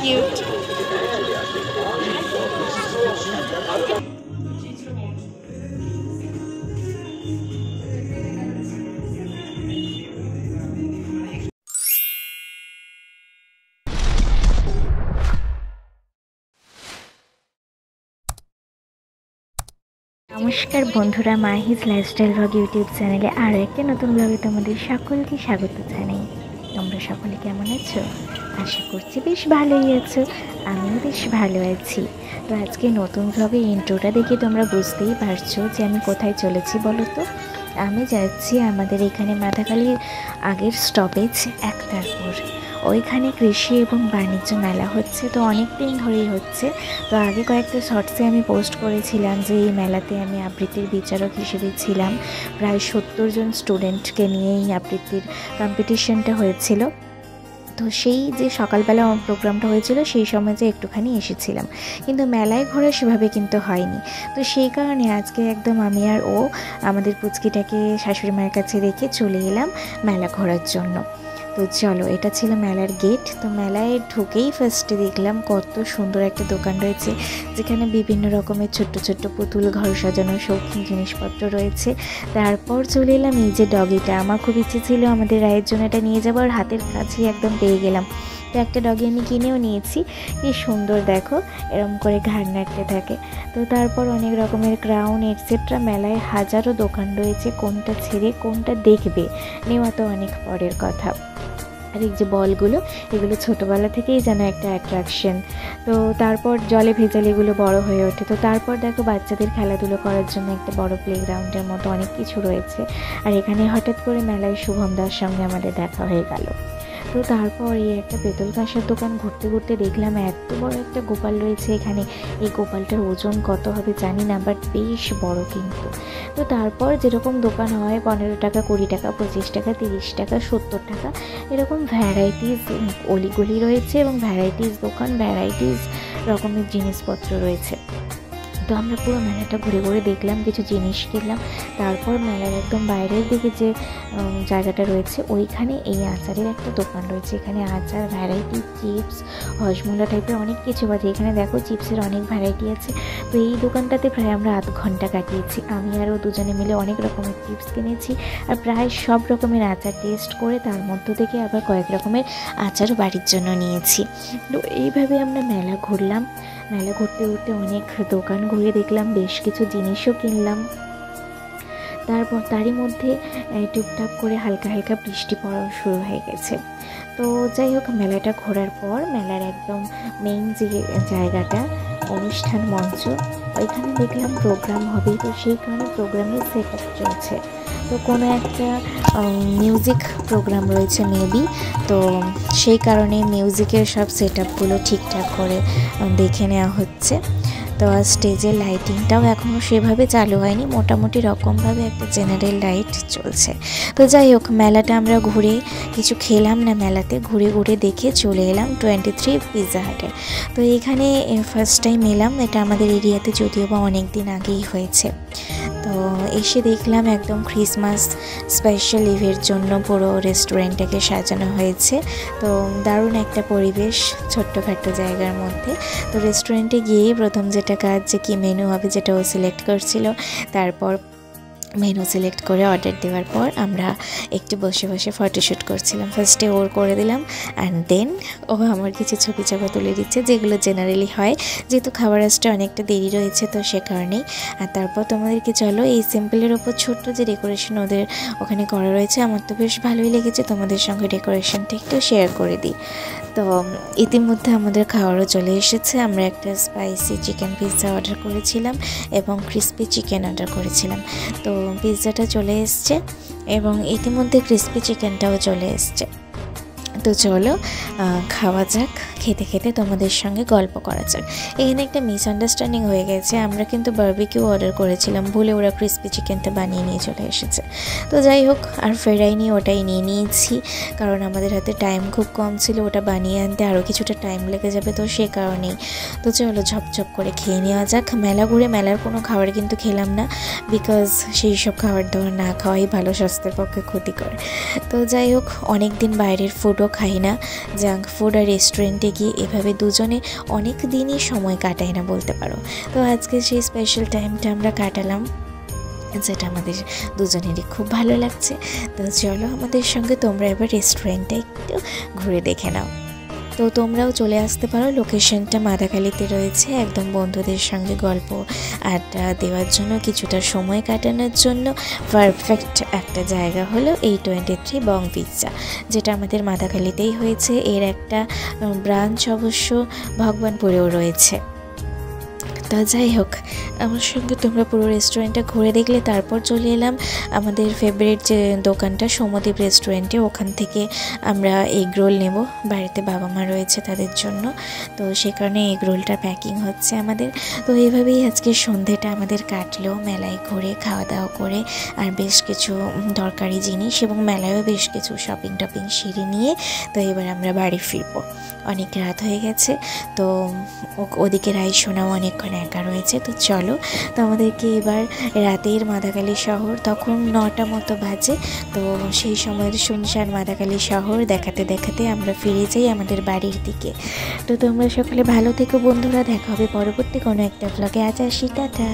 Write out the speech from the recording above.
Cute. নমস্কার বন্ধুরা, মাহিজ lifestyle blog YouTube চ্যানেলে আরও একটা নতুন ব্লগে তোমাদের সকলকে স্বাগত জানাই। তোমরা সকলে কেমন আছো? আশা করছি বেশ ভালোই আছো, আমিও বেশ ভালো আছি। তো আজকে নতুন ব্লগে ইন্ট্রোটা দেখে তোমরা বুঝতেই পারছো যে আমি কোথায় চলেছি বলো তো। আমি যাচ্ছি আমাদের এখানে মাথাখালির আগের স্টপেজ একতারপুর। ওইখানে কৃষি এবং বাণিজ্য মেলা হচ্ছে, তো অনেক দিন ধরেই হচ্ছে। তো আগে কয়েকটা শর্টসে আমি পোস্ট করেছিলাম যে এই মেলাতে আমি আবৃত্তির বিচারক হিসেবে ছিলাম। প্রায় 70 জন স্টুডেন্টকে নিয়ে এই আবৃত্তির কম্পিটিশনটা হয়েছিল। তো সেই যে সকালবেলা প্রোগ্রামটা হয়েছিল সেই সময় যে একটুখানি এসেছিলাম, কিন্তু মেলায় ঘোরা সেভাবে কিন্তু হয়নি। তো সেই কারণে আজকে একদম আমি আর ও আমাদের পুচকিটাকে শাশুড়ি মায়ের কাছে রেখে চলে এলাম মেলা ঘোরার জন্য। তো চলো, এটা ছিল মেলার গেট। তো মেলায় ঢুকেই ফার্স্টে দেখলাম কত সুন্দর একটা দোকান রয়েছে, যেখানে বিভিন্ন রকমের ছোট্ট ছোট্ট পুতুল, ঘর সাজানো শৌখিন জিনিসপত্র রয়েছে। তারপর চলে এলাম এই যে ডগিটা, আমার খুব ইচ্ছে ছিল আমাদের রায়ের জন্য এটা নিয়ে যাবো, আর হাতের কাছেই একদম পেয়ে গেলাম। তো একটা ডগি আমি কিনেও নিয়েছি। কি সুন্দর দেখো, এরম করে ঘাড় নাড়তে থাকে। তো তারপর অনেক রকমের ক্রাউন এটসেট্রা, মেলায় হাজারো দোকান রয়েছে, কোনটা ছেড়ে কোনটা দেখবে নেওয়া তো অনেক পরের কথা। আর এই যে বলগুলো, এগুলো ছোটোবেলা থেকেই যেন একটা অ্যাট্রাকশন। তো তারপর জলে ভেজালে এগুলো বড় হয়ে ওঠে। তো তারপর দেখো বাচ্চাদের খেলাধুলো করার জন্য একটা বড় প্লেগ্রাউন্ডের মতো অনেক কিছু রয়েছে। আর এখানে হঠাৎ করে মেলায় শুভম দার সঙ্গে আমাদের দেখা হয়ে গেল। তো তারপর এই একটা পেতল কাঁসার দোকান ঘুরতে ঘুরতে দেখলাম এত বড় একটা গোপাল রয়েছে এখানে। এই গোপালটার ওজন কত হবে জানি না, বাট বেশ বড় কিন্তু। তো তারপর যেরকম দোকান হয় 15 টাকা, 20 টাকা, 25 টাকা, 30 টাকা, 70 টাকা, এরকম ভ্যারাইটিস অলিগলি রয়েছে এবং ভ্যারাইটিস দোকান, ভ্যারাইটিস রকমের জিনিসপত্র রয়েছে। তো আমরা পুরো মেলাটা ঘুরে ঘুরে দেখলাম, কিছু জিনিস কিনলাম। তারপর মেলার একদম বাইরের দিকে যে জায়গাটা রয়েছে ওইখানে এই আচারের একটা দোকান রয়েছে। এখানে আচার, ভ্যারাইটি, চিপস, হজমোলা টাইপের অনেক কিছু বাজে। এখানে দেখো চিপসের অনেক ভ্যারাইটি আছে। তো এই দোকানটাতে প্রায় আমরা আধ ঘন্টা কাটিয়েছি। আমি আরও দুজনে মিলে অনেক রকমের চিপস কিনেছি, আর প্রায় সব রকমের আচার টেস্ট করে তার মধ্য থেকে আবার কয়েক রকমের আচারও বাড়ির জন্য নিয়েছি। তো এইভাবে আমরা মেলা ঘুরলাম। মেলা ঘুরতে ঘুরতে অনেক দোকান ঘুরে দেখলাম, বেশ কিছু জিনিসও কিনলাম। তারপর তারই মধ্যে টুকটাক করে হালকা হালকা বৃষ্টি পড়াও শুরু হয়ে গেছে। তো যাই হোক, মেলাটা ঘোরার পর মেলার একদম মেইন যে জায়গাটা, অনুষ্ঠান মঞ্চ, ওইখানে দেখলাম প্রোগ্রাম হবে। তো সেই কারণে প্রোগ্রামের সেট আপ চলছে। তো কোনো একটা মিউজিক প্রোগ্রাম রয়েছে মেবি, তো সেই কারণে মিউজিকের সব সেট আপগুলো ঠিকঠাক করে দেখে নেওয়া হচ্ছে। তো আর স্টেজের লাইটিংটাও এখনও সেভাবে চালু হয়নি, মোটামুটি রকমভাবে একটা জেনারেল লাইট চলছে। তো যাই হোক, মেলাটা আমরা ঘুরে কিছু খেলাম না, মেলাতে ঘুরে ঘুরে দেখে চলে এলাম 23 পিৎজা হাটে। তো এখানে ফার্স্ট টাইম এলাম, এটা আমাদের এরিয়াতে যদিও বা অনেক দিন আগেই হয়েছে। তো এসে দেখলাম একদম ক্রিসমাস স্পেশাল ইভের জন্য পুরো রেস্টুরেন্টটাকে সাজানো হয়েছে। তো দারুণ একটা পরিবেশ ছোট্টখাট্টো জায়গার মধ্যে। তো রেস্টুরেন্টে গিয়েই প্রথম যেটা কাজ, যে কী মেনু হবে যেটা ও সিলেক্ট করছিল। তারপর মেনু সিলেক্ট করে অর্ডার দেওয়ার পর আমরা একটু বসে বসে ফটোশ্যুট করছিলাম। ফার্স্টে ওর করে দিলাম, অ্যান্ড দেন ও আমার কিছু ছবি চাপা তুলে দিচ্ছে, যেগুলো জেনারেলি হয়, যেহেতু খাবার আসতে অনেকটা দেরি রয়েছে তো সে কারণেই। আর তারপর তোমাদেরকে চলো এই সিম্পলের ওপর ছোট্ট যে ডেকোরেশন ওদের ওখানে করা রয়েছে, আমার তো বেশ ভালোই লেগেছে, তোমাদের সঙ্গে ডেকোরেশনটা একটু শেয়ার করে দিই। তো ইতিমধ্যে আমাদের খাবারও চলে এসেছে। আমরা একটা স্পাইসি চিকেন পিৎজা অর্ডার করেছিলাম এবং ক্রিস্পি চিকেন অর্ডার করেছিলাম। তো পিৎজাটা চলে এসছে এবং ইতিমধ্যে ক্রিস্পি চিকেনটাও চলে এসছে। তো চলো খাওয়া যাক, খেতে খেতে তোমাদের সঙ্গে গল্প করা যাক। এখানে একটা মিসআন্ডারস্ট্যান্ডিং হয়ে গেছে, আমরা কিন্তু বারবিকিউ অর্ডার করেছিলাম, ভুলে ওরা ক্রিস্পি চিকেনটা বানিয়ে নিয়ে চলে এসেছে। তো যাই হোক, আর ফেরাইনি, ওটাই নিয়ে নিয়েছি, কারণ আমাদের হাতে টাইম খুব কম ছিল, ওটা বানিয়ে আনতে আরও কিছুটা টাইম লেগে যাবে, তো সে কারণেই। তো চলো ঝপঝপ করে খেয়ে নেওয়া যাক। মেলা ঘুরে মেলার কোনো খাবার কিন্তু খেলাম না, বিকজ সেই সব খাবার দাবার না খাওয়াই ভালো, স্বাস্থ্যের পক্ষে ক্ষতিকর। তো যাই হোক, অনেক দিন বাইরের ফুডও ফুডও খাই না, জাঙ্ক ফুড আর রেস্টুরেন্টে গিয়ে এভাবে দুজনে অনেক দিনই সময় কাটাই না বলতে পারো। তো আজকে সেই স্পেশাল টাইমটা আমরা কাটালাম, যেটা আমাদের দুজনেরই খুব ভালো লাগছে। তো চলো আমাদের সঙ্গে তোমরা এবার রেস্টুরেন্টটা একটু ঘুরে দেখে নাও। তো তোমরাও চলে আসতে পারো, লোকেশনটা মাদাখালীতে রয়েছে। একদম বন্ধুদের সঙ্গে গল্প আড্ডা দেওয়ার জন্য, কিছুটা সময় কাটানোর জন্য পারফেক্ট একটা জায়গা হলো এই 23 বং পিৎজা, যেটা আমাদের মাদাখালীতেই হয়েছে। এর একটা ব্রাঞ্চ অবশ্য ভগবানপুরেও রয়েছে। তা যাই হোক, আমার সঙ্গে তোমরা পুরো রেস্টুরেন্টটা ঘুরে দেখলে। তারপর চলে এলাম আমাদের ফেভারিট যে দোকানটা সৌম্যদীপ রেস্টুরেন্টে। ওখান থেকে আমরা এগ রোল নেব, বাড়িতে বাবা মা রয়েছে তাদের জন্য, তো সে কারণে এগ রোলটা প্যাকিং হচ্ছে আমাদের। তো এইভাবেই আজকে সন্ধেটা আমাদের কাটলো, মেলায় ঘুরে খাওয়া দাওয়া করে আর বেশ কিছু দরকারি জিনিস এবং মেলায়ও বেশ কিছু শপিং টপিং সেরে নিয়ে তো এবার আমরা বাড়ি ফিরবো। অনেক রাত হয়ে গেছে, তো ওদিকে রাইসোনাও অনেকক্ষণ একা রয়েছে। তো চলো, তো আমাদেরকে এবার রাতের মাদাখালী শহর তখন 9টা মতো বাজে, তো সেই সময়ের শুনশান মাদাখালী শহর দেখাতে দেখাতে আমরা ফিরে যাই আমাদের বাড়ির দিকে। তো তোমরা সকলে ভালো থেকো বন্ধুরা, দেখা হবে পরবর্তী কোনো একটা ব্লগে। আজ আসি, টাটা।